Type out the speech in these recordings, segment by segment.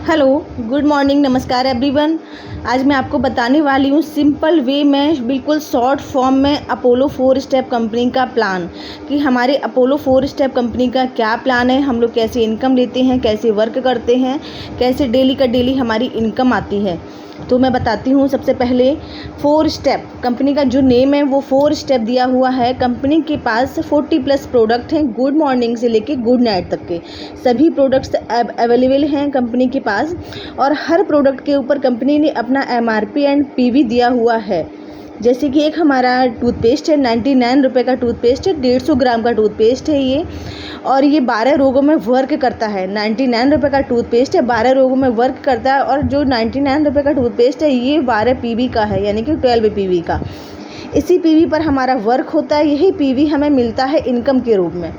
Hello, good morning, नमस्कार everyone. आज मैं आपको बताने वाली हूँ सिंपल वे में, बिल्कुल शॉर्ट फॉर्म में अपोलो 4 स्टेप कंपनी का प्लान कि हमारे अपोलो 4 स्टेप कंपनी का क्या प्लान है, हम लोग कैसे इनकम लेते हैं, कैसे वर्क करते हैं, कैसे डेली का डेली हमारी इनकम आती है। तो मैं बताती हूँ। सबसे पहले 4 स्टेप कंपनी का जो नेम है वो 4 स्टेप दिया हुआ है। कंपनी के पास 40+ प्रोडक्ट हैं, गुड मॉर्निंग से लेके गुड नाइट तक के सभी प्रोडक्ट्स अवेलेबल हैं कंपनी के पास। और हर प्रोडक्ट के ऊपर कंपनी ने अपना MRP एंड PV दिया हुआ है। जैसे कि एक हमारा टूथपेस्ट है, 99 रुपये का टूथपेस्ट है, 150 ग्राम का टूथपेस्ट है ये, और ये 12 रोगों में वर्क करता है। 99 रुपये का टूथपेस्ट है, 12 रोगों में वर्क करता है। और जो 99 रुपये का टूथपेस्ट है ये 12 PV का है, यानी कि 12 PV का। इसी PV पर हमारा वर्क होता है, यही PV हमें मिलता है इनकम के रूप में।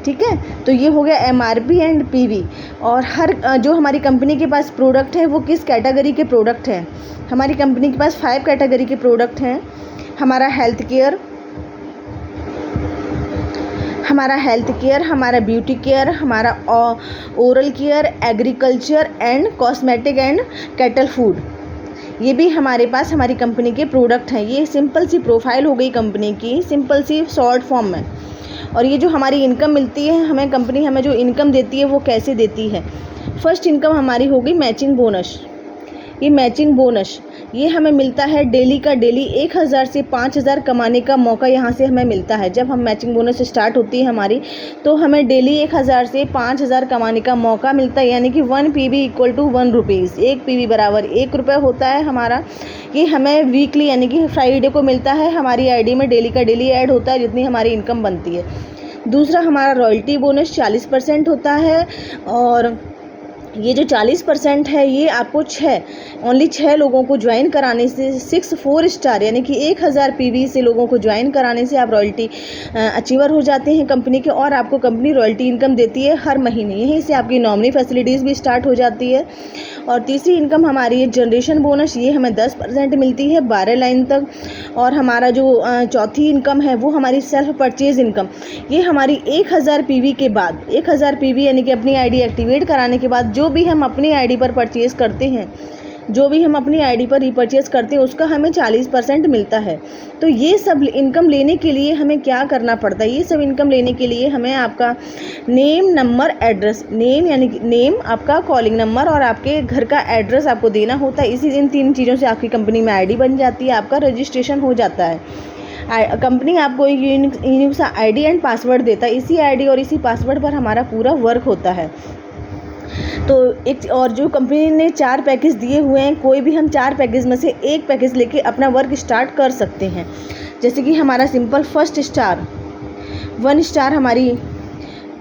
ठीक है, तो ये हो गया MRP एंड PV। और हर जो हमारी कंपनी के पास प्रोडक्ट है वो किस कैटेगरी के प्रोडक्ट हैं। हमारी कंपनी के पास 5 कैटेगरी के प्रोडक्ट हैं। हमारा हेल्थ केयर, हमारा ब्यूटी केयर, हमारा oral care, agriculture and cosmetic and cattle food, ये भी हमारे पास हमारी कंपनी के प्रोडक्ट हैं। ये सिंपल सी प्रोफाइल हो गई कंपनी की, सिंपल सी शॉर्ट फॉर्म में। और ये जो हमारी इनकम मिलती है, हमें कंपनी हमें जो इनकम देती है वो कैसे देती है। फर्स्ट इनकम हमारी होगी मैचिंग बोनस। ये मैचिंग बोनस ये हमें मिलता है डेली का डेली 1000 से 5000 कमाने का मौका यहाँ से हमें मिलता है। जब हम मैचिंग बोनस स्टार्ट होती है हमारी, तो हमें डेली 1000 से 5000 कमाने का मौका मिलता है, यानी कि 1 PV equal to 1 rupees. 1 PV बराबर 1 रुपये होता है हमारा। ये हमें वीकली यानी कि फ्राइडे को मिलता है, हमारी ID में डेली का डेली ऐड होता है जितनी हमारी इनकम बनती है। दूसरा हमारा रॉयल्टी बोनस 40% होता है। और ये जो 40% है ये आपको ओनली 6 लोगों को ज्वाइन कराने से, 4 स्टार यानी कि 1000 PV से लोगों को ज्वाइन कराने से आप रॉयल्टी अचीवर हो जाते हैं कंपनी के। और आपको कंपनी रॉयल्टी इनकम देती है हर महीने, यहीं से आपकी नॉमिनी फैसिलिटीज़ भी स्टार्ट हो जाती है। और तीसरी इनकम हमारी है जनरेशन बोनस, ये हमें 10% मिलती है 12 लाइन तक। और हमारा जो चौथी इनकम है वो हमारी सेल्फ परचेज इनकम, ये हमारी 1000 PV के बाद, 1000 PV यानी कि अपनी ID एक्टिवेट कराने के बाद जो भी हम अपनी ID पर परचेज़ करते हैं, जो भी हम अपनी ID पर रीपरचेज़ करते हैं उसका हमें 40% मिलता है। तो ये सब इनकम लेने के लिए हमें क्या करना पड़ता है, ये सब इनकम लेने के लिए हमें आपका नेम, नंबर, एड्रेस, नेम यानी कि नेम, आपका कॉलिंग नंबर और आपके घर का एड्रेस आपको देना होता है। इन 3 चीज़ों से आपकी कंपनी में ID बन जाती है, आपका रजिस्ट्रेशन हो जाता है। कंपनी आपको एक यूनिक सा ID एंड पासवर्ड देता है। इसी ID और इसी पासवर्ड पर हमारा पूरा वर्क होता है। तो एक और जो कंपनी ने 4 पैकेज दिए हुए हैं, कोई भी हम 4 पैकेज में से एक पैकेज लेके अपना वर्क स्टार्ट कर सकते हैं। जैसे कि हमारा सिंपल फर्स्ट स्टार 1 स्टार, हमारी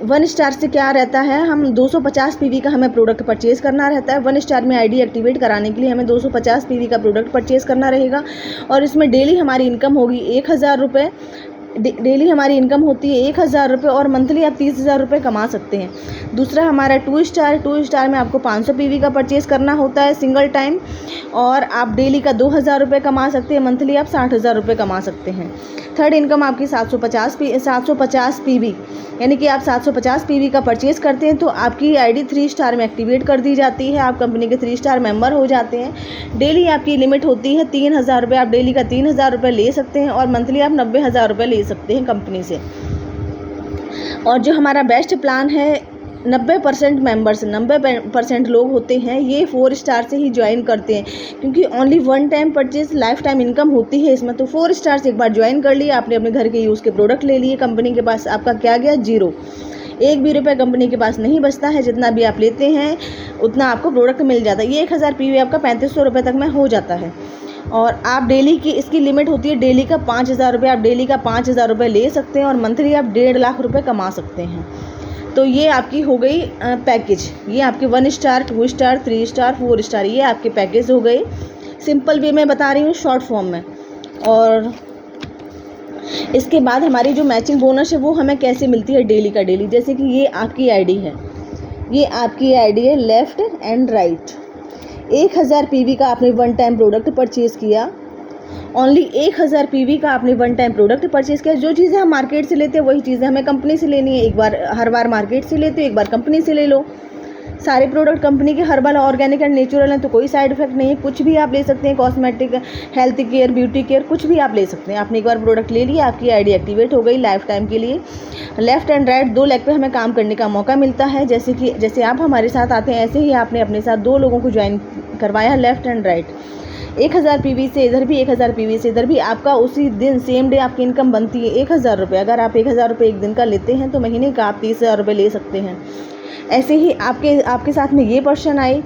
1 स्टार से क्या रहता है, हम 250 PV का हमें प्रोडक्ट परचेज़ करना रहता है। 1 स्टार में ID एक्टिवेट कराने के लिए हमें 250 PV का प्रोडक्ट परचेज़ करना रहेगा। और इसमें डेली हमारी इनकम होगी 1000 रुपये। डेली हमारी इनकम होती है 1000 रुपये, और मंथली आप 30,000 रुपये कमा सकते हैं। दूसरा हमारा 2 स्टार में आपको 500 PV का परचेज़ करना होता है सिंगल टाइम, और आप डेली का 2000 रुपये कमा सकते हैं, मंथली आप 60,000 रुपये कमा सकते हैं। थर्ड इनकम आपकी 750 PV, यानी कि आप 750 PV का परचेज़ करते हैं तो आपकी ID 3 स्टार में एक्टिवेट कर दी जाती है, आप कंपनी के 3 स्टार मेंबर हो जाते हैं। डेली आपकी लिमिट होती है 3000 रुपये, आप डेली का 3000 रुपये ले सकते हैं, और मंथली आप 90,000 रुपये ले सकते हैं कंपनी से। और जो हमारा बेस्ट प्लान है, 90% मेंबर्स, 90% लोग होते हैं ये 4 स्टार से ही ज्वाइन करते हैं, क्योंकि only 1 time purchase life time income होती है इसमें। तो 4 स्टार से एक बार ज्वाइन कर लिया आपने, अपने घर के यूज़ के प्रोडक्ट ले लिए, कंपनी के पास आपका क्या गया, 0। 1 भी रुपये कंपनी के पास नहीं बचता है, जितना भी आप लेते हैं उतना आपको प्रोडक्ट मिल जाता है। ये 1000 PV आपका 3500 रुपये तक में हो जाता है। और आप डेली की, इसकी लिमिट होती है डेली का 5000 रुपये, आप डेली का 5000 रुपये ले सकते हैं, और मंथली आप 1.5 लाख रुपये कमा सकते हैं। तो ये आपकी हो गई पैकेज, ये आपके 1 स्टार, 2 स्टार, 3 स्टार, 4 स्टार, ये आपके पैकेज हो गए। सिंपल वे में बता रही हूँ, शॉर्ट फॉर्म में। और इसके बाद हमारी जो मैचिंग बोनस है वो हमें कैसे मिलती है डेली का डेली। जैसे कि ये आपकी ID है, ये आपकी ID है लेफ़्ट एंड राइट। 1000 PV का आपने 1 टाइम प्रोडक्ट परचेज़ किया, ओनली 1000 PV का आपने 1 टाइम प्रोडक्ट परचेज़ किया। जो चीज़ें हम मार्केट से लेते हैं वही चीज़ें हमें कंपनी से लेनी है। एक बार हर बार मार्केट से लेते हो, एक बार कंपनी से ले लो। सारे प्रोडक्ट कंपनी के हर्बल, ऑर्गेनिक एंड नेचुरल हैं, तो कोई साइड इफेक्ट नहीं है, कुछ भी आप ले सकते हैं। Cosmetic, health care, beauty care, कुछ भी आप ले सकते हैं। आपने एक बार प्रोडक्ट ले लिया, आपकी आईडी एक्टिवेट हो गई लाइफ टाइम के लिए। लेफ़्ट एंड राइट 2 लेग पे हमें काम करने का मौका मिलता है। जैसे आप हमारे साथ आते हैं, ऐसे ही आपने अपने साथ 2 लोगों को ज्वाइन करवाया लेफ़्ट एंड राइट। 1000 पीवी से इधर भी, 1000 पीवी से इधर भी, आपका उसी दिन सेम डे आपकी इनकम बनती है 1000 रुपये। अगर आप 1000 रुपये एक दिन का लेते हैं तो महीने का आप 30,000 रुपये ले सकते हैं। ऐसे ही आपके साथ में ये पर्सन आए,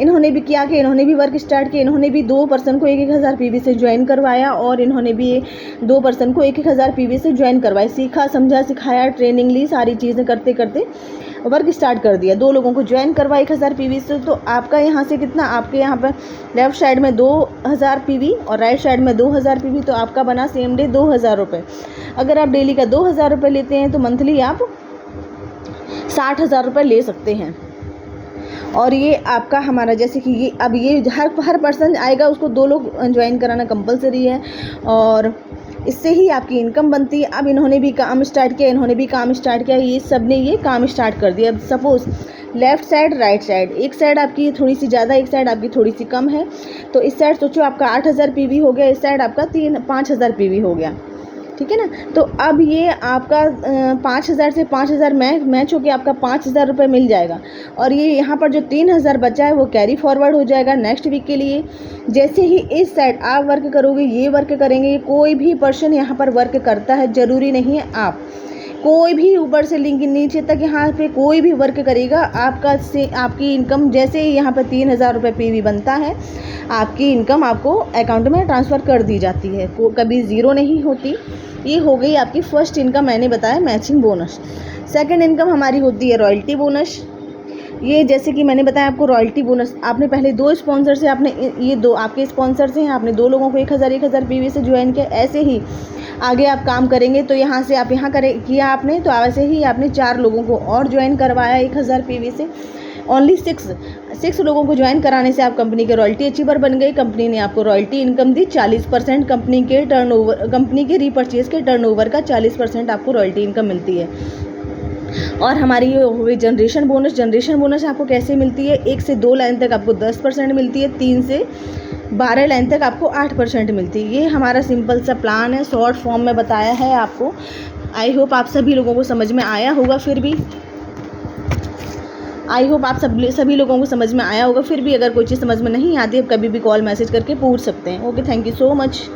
इन्होंने भी किया कि इन्होंने भी वर्क स्टार्ट किया। इन्होंने भी 2 पर्सन को 1-1000 पीवी से ज्वाइन करवाया और इन्होंने भी 2 पर्सन को 1-1000 पीवी से ज्वाइन करवाया। सीखा, समझा, सिखाया, ट्रेनिंग ली, सारी चीज़ें करते करते वर्क स्टार्ट कर दिया। 2 लोगों को ज्वाइन करवाया 1000 पीवी से। तो आपका यहाँ से कितना, आपके यहाँ पर लेफ़्ट साइड में 2000 पीवी और राइट साइड में 2000 पीवी, तो आपका बना सेम डे 2000 रुपये। अगर आप डेली का 2000 रुपये लेते हैं तो मंथली आप 60,000 रुपये ले सकते हैं। और ये आपका हमारा जैसे कि ये अब ये हर पर्सन आएगा, उसको 2 लोग ज्वाइन कराना कंपलसरी है और इससे ही आपकी इनकम बनती है। अब इन्होंने भी काम स्टार्ट किया, इन्होंने भी काम स्टार्ट किया, ये सब ने ये काम स्टार्ट कर दिया। अब suppose left side, right side, एक साइड आपकी थोड़ी सी ज़्यादा, एक साइड आपकी थोड़ी सी कम है, तो इस साइड सोचो आपका 8000 पीवी हो गया, इस साइड आपका 5,000 पीवी हो गया, ठीक है ना। तो अब ये आपका 5,000 से 5,000 मैच होकर आपका 5,000 रुपये मिल जाएगा और ये यहाँ पर जो 3,000 बचा है वो कैरी फॉरवर्ड हो जाएगा नेक्स्ट वीक के लिए। जैसे ही इस साइड आप वर्क करोगे, ये वर्क करेंगे, कोई भी पर्सन यहाँ पर वर्क करता है, ज़रूरी नहीं है आप, कोई भी ऊपर से लिंक नीचे तक यहाँ पे कोई भी वर्क करेगा, आपकी इनकम जैसे ही यहाँ पर 3,000 रुपये पीवी बनता है, आपकी इनकम आपको अकाउंट में ट्रांसफ़र कर दी जाती है, कभी ज़ीरो नहीं होती। ये हो गई आपकी फर्स्ट इनकम, मैंने बताया मैचिंग बोनस। सेकंड इनकम हमारी होती है रॉयल्टी बोनस। ये जैसे कि मैंने बताया आपको रॉयल्टी बोनस, आपने पहले 2 स्पॉन्सर से आपने ये 2 आपके स्पॉन्सर से हैं, आपने 2 लोगों को 1000 पीवी से ज्वाइन किया। ऐसे ही आगे आप काम करेंगे तो यहाँ से आप यहाँ किया आपने, तो ऐसे ही आपने 4 लोगों को और ज्वाइन करवाया 1000 पीवी से। ओनली 6 लोगों को ज्वाइन कराने से आप कंपनी के रॉयल्टी अचीवर बन गए। कंपनी ने आपको रॉयल्टी इनकम दी 40%, कंपनी के रीपरचेज के टर्नओवर का 40% आपको रॉयल्टी इनकम मिलती है। और हमारी ये हो गई जनरेशन बोनस। जनरेशन बोनस आपको कैसे मिलती है, 1 से 2 लाइन तक आपको 10% मिलती है, 3 से 12 लाइन तक आपको 8% मिलती है। ये हमारा सिंपल सा प्लान है, शॉर्ट फॉर्म में बताया है आपको। आई होप आप सभी लोगों को समझ में आया होगा। फिर भी आई होप आप सभी लोगों को समझ में आया होगा। फिर भी अगर कोई चीज़ समझ में नहीं आती है, कभी भी कॉल मैसेज करके पूछ सकते हैं। Okay, thank you so much.